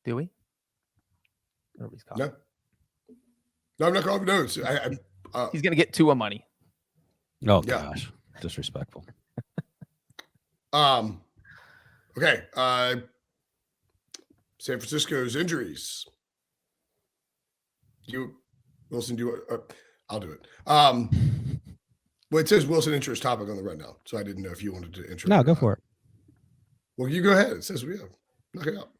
Do we? Nobody's calling. No. No, I'm not calling notes. He's going to get Tua money. Oh, gosh. Disrespectful. Okay. San Francisco's injuries. Wilson, I'll do it. Well, it says Wilson interest topic on the rundown, so I didn't know if you wanted to intro. No, go for it. Well, you go ahead. It says we have. Knock it out.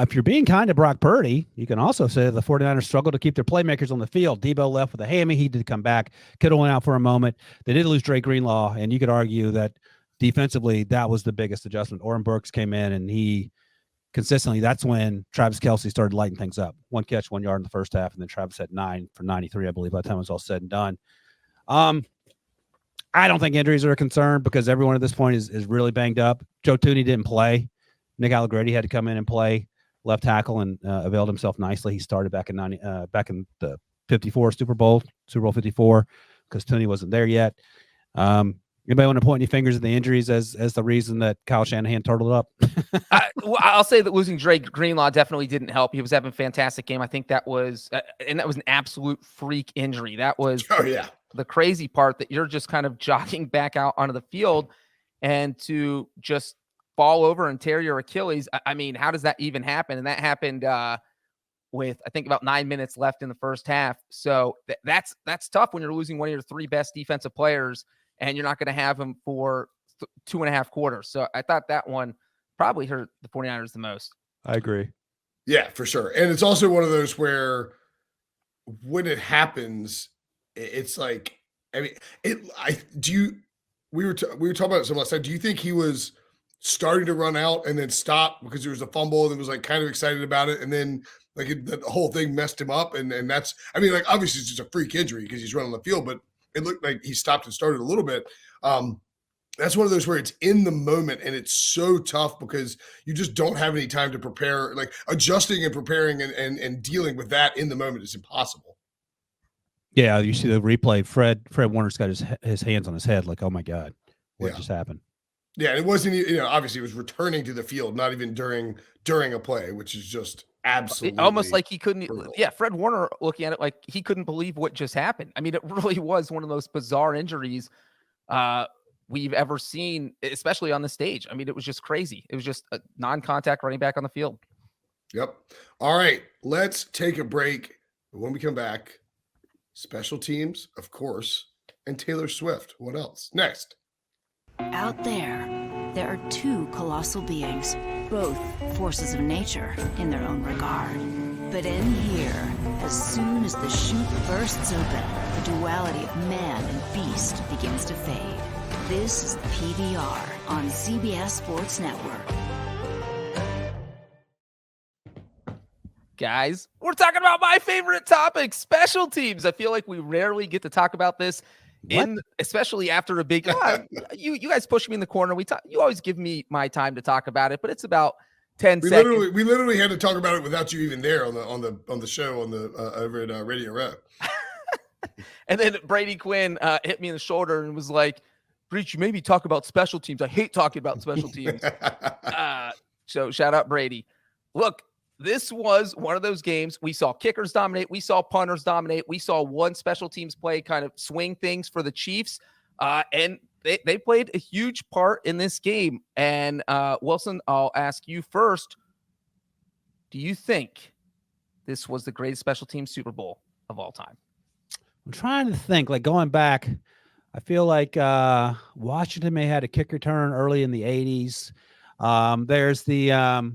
If you're being kind to Brock Purdy, you can also say the 49ers struggled to keep their playmakers on the field. Debo left with a hammy. He did come back. Kittle went out for a moment. They did lose Drake Greenlaw, and you could argue that defensively that was the biggest adjustment. Oren Burks came in, and he consistently, that's when Travis Kelce started lighting things up. 1 catch, 1 yard in the first half, and then Travis had 9 for 93, I believe, by the time it was all said and done. I don't think injuries are a concern because everyone at this point is really banged up. Joe Thuney didn't play. Nick Allegretti had to come in and play left tackle and availed himself nicely. He started back in the 54 Super Bowl 54, because Thuney wasn't there yet. Anybody want to point any fingers at the injuries as the reason that Kyle Shanahan turtled up? I'll say that losing Drake Greenlaw definitely didn't help. He was having a fantastic game. I think that was an absolute freak injury. That was the crazy part, that you're just kind of jogging back out onto the field and to just fall over and tear your Achilles. I mean, how does that even happen? And that happened with, I think, about 9 minutes left in the first half. So that's tough when you're losing one of your 3 best defensive players and you're not going to have him for 2.5 quarters. So I thought that one probably hurt the 49ers the most. I agree. Yeah, for sure. And it's also one of those where when it happens, it's like, I mean, we were talking about it last time. Do you think he was starting to run out and then stopped because there was a fumble and was like kind of excited about it, and then like the whole thing messed him up? And that's, I mean, like obviously it's just a freak injury because he's running the field, but it looked like he stopped and started a little bit. That's one of those where it's in the moment and it's so tough because you just don't have any time to prepare. Like adjusting and preparing and dealing with that in the moment is impossible. Yeah, you see the replay. Fred Warner's got his hands on his head, like, oh my God, what just happened? Yeah, it wasn't, obviously it was returning to the field, not even during a play, which is just absolutely almost like he couldn't. brutal. Yeah, Fred Warner looking at it like he couldn't believe what just happened. I mean, it really was one of the most bizarre injuries we've ever seen, especially on the stage. I mean, it was just crazy. It was just a non-contact running back on the field. Yep. All right, let's take a break. When we come back, special teams, of course, and Taylor Swift. What else? Next. Out there are 2 colossal beings, both forces of nature in their own regard. But in here, as soon as the chute bursts open, the duality of man and beast begins to fade. This is PBR on CBS Sports Network. Guys, we're talking about my favorite topic, special teams. I feel like we rarely get to talk about this, especially after a big. You guys push me in the corner. You always give me my time to talk about it, but it's about 10 seconds. We literally had to talk about it without you even there on the show over at Radio Row. And then Brady Quinn hit me in the shoulder and was like, "Breach, you made me talk about special teams. I hate talking about special teams." So shout out Brady. Look. This was one of those games. We saw kickers dominate. We saw punters dominate. We saw one special teams play kind of swing things for the Chiefs. And they played a huge part in this game. And Wilson, I'll ask you first. Do you think this was the greatest special teams Super Bowl of all time? I'm trying to think, like going back, I feel like Washington may have had a kick return early in the 80s. There's the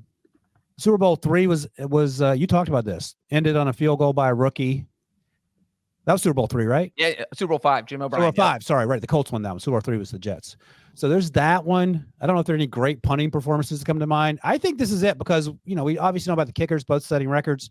Super Bowl III was you talked about this, ended on a field goal by a rookie. That was Super Bowl III, right? Yeah, Super Bowl V, Jim O'Brien. Super Bowl V, sorry, right. The Colts won that one. Super Bowl III was the Jets. So there's that one. I don't know if there are any great punting performances that come to mind. I think this is it because, we obviously know about the kickers, both setting records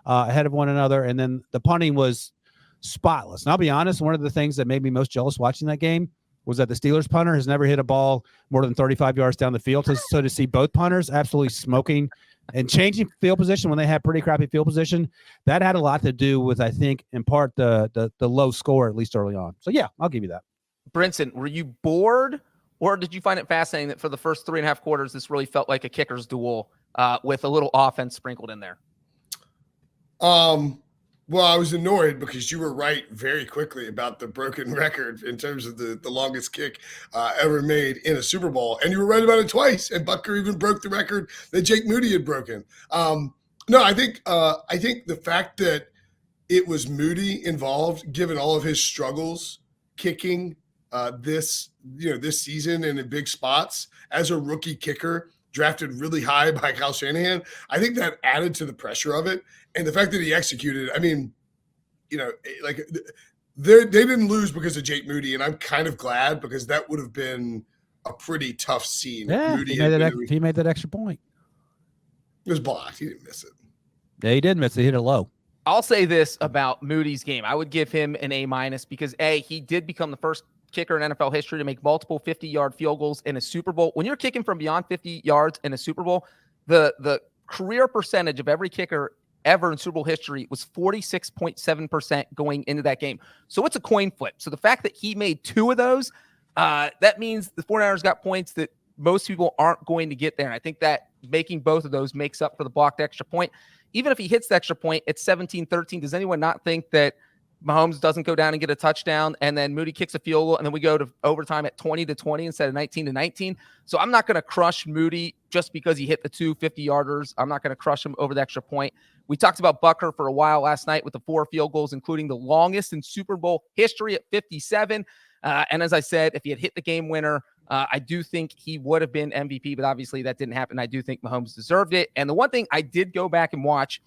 ahead of one another. And then the punting was spotless. And I'll be honest, one of the things that made me most jealous watching that game was that the Steelers punter has never hit a ball more than 35 yards down the field. So to see both punters absolutely smoking and changing field position when they had pretty crappy field position, that had a lot to do with, I think, in part, the low score, at least early on. So, yeah, I'll give you that. Brinson, were you bored, or did you find it fascinating that for the first 3.5 quarters, this really felt like a kicker's duel with a little offense sprinkled in there. Well, I was annoyed because you were right very quickly about the broken record in terms of the longest kick ever made in a Super Bowl. And you were right about it twice. And Butker even broke the record that Jake Moody had broken. No, I think the fact that it was Moody involved, given all of his struggles kicking this season and in big spots as a rookie kicker, drafted really high by Kyle Shanahan, I think that added to the pressure of it. And the fact that he executed, I mean, like they didn't lose because of Jake Moody, and I'm kind of glad because that would have been a pretty tough scene. Yeah, Moody he made that extra point. It was blocked. He didn't miss it. Yeah, he did miss it. He hit it low. I'll say this about Moody's game. I would give him an A- because he did become the first kicker in NFL history to make multiple 50-yard field goals in a Super Bowl. When you're kicking from beyond 50 yards in a Super Bowl, the career percentage of every kicker ever in Super Bowl history was 46.7% going into that game. So it's a coin flip. So the fact that he made 2 of those, that means the 49ers got points that most people aren't going to get there. And I think that making both of those makes up for the blocked extra point. Even if he hits the extra point, it's 17-13. Does anyone not think that Mahomes doesn't go down and get a touchdown, and then Moody kicks a field goal, and then we go to overtime at 20-20 instead of 19-19? So I'm not going to crush Moody just because he hit the 2 50-yarders. I'm not going to crush him over the extra point. We talked about Butker for a while last night with the 4 field goals, including the longest in Super Bowl history at 57. And as I said, if he had hit the game winner, I do think he would have been MVP, but obviously that didn't happen. I do think Mahomes deserved it. And the one thing I did go back and watch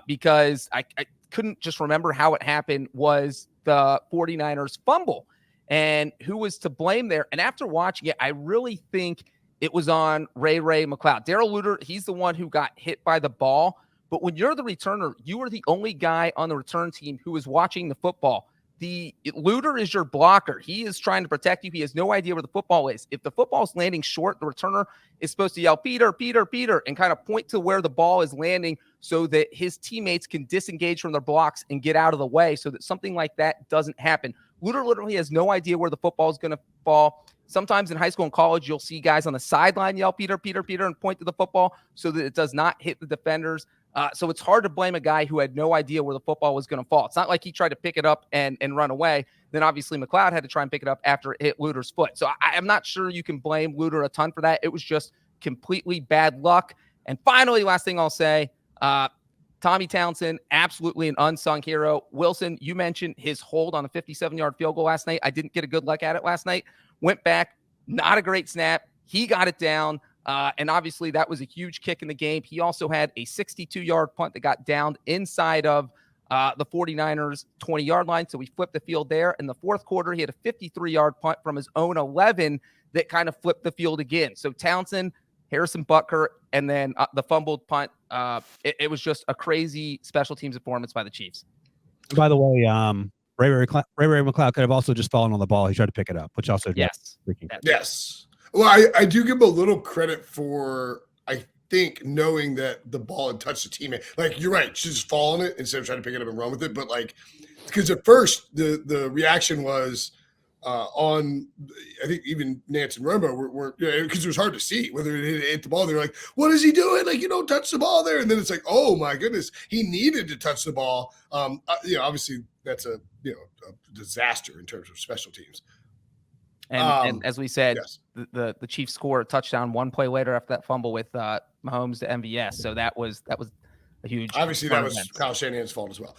because I couldn't just remember how it happened was the 49ers fumble and who was to blame there. And after watching it, I really think it was on Ray McCloud. Darrell Luter, he's the one who got hit by the ball. But when you're the returner, you are the only guy on the return team who is watching the football. The Luter is your blocker. He is trying to protect you. He has no idea where the football is. If the football is landing short, the returner is supposed to yell, Peter, Peter, Peter, and kind of point to where the ball is landing so that his teammates can disengage from their blocks and get out of the way so that something like that doesn't happen. Luter literally has no idea where the football is going to fall. Sometimes in high school and college, you'll see guys on the sideline yell, Peter, Peter, Peter, and point to the football so that it does not hit the defenders. So it's hard to blame a guy who had no idea where the football was going to fall. It's not like he tried to pick it up and run away. Then obviously McLeod had to try and pick it up after it hit Luter's foot. So I'm not sure you can blame Luter a ton for that. It was just completely bad luck. And finally, last thing I'll say, Tommy Townsend, absolutely an unsung hero. Wilson, you mentioned his hold on a 57-yard field goal last night. I didn't get a good look at it last night. Went back, not a great snap. He got it down. And obviously that was a huge kick in the game. He also had a 62-yard punt that got downed inside of the 49ers 20-yard line. So we flipped the field there. In the fourth quarter, he had a 53-yard punt from his own 11 that kind of flipped the field again. So Townsend, Harrison Butker, and then the fumbled punt. It was just a crazy special teams performance by the Chiefs. By the way, Ray McCloud could have also just fallen on the ball. He tried to pick it up, which also yes. Yes. Well, I do give him a little credit for, I think, knowing that the ball had touched the teammate. Like, you're right. She just fall on it instead of trying to pick it up and run with it. But, like, because at first the reaction was on, I think even Nance and Romo were because it was hard to see whether it hit the ball. They were like, what is he doing? Like, you don't touch the ball there. And then it's like, oh, my goodness, he needed to touch the ball. Obviously that's a disaster in terms of special teams. And as we said, yes. the Chiefs scored a touchdown one play later after that fumble with Mahomes to MVS. So that was a huge. Obviously, that was Kyle Shanahan's fault as well.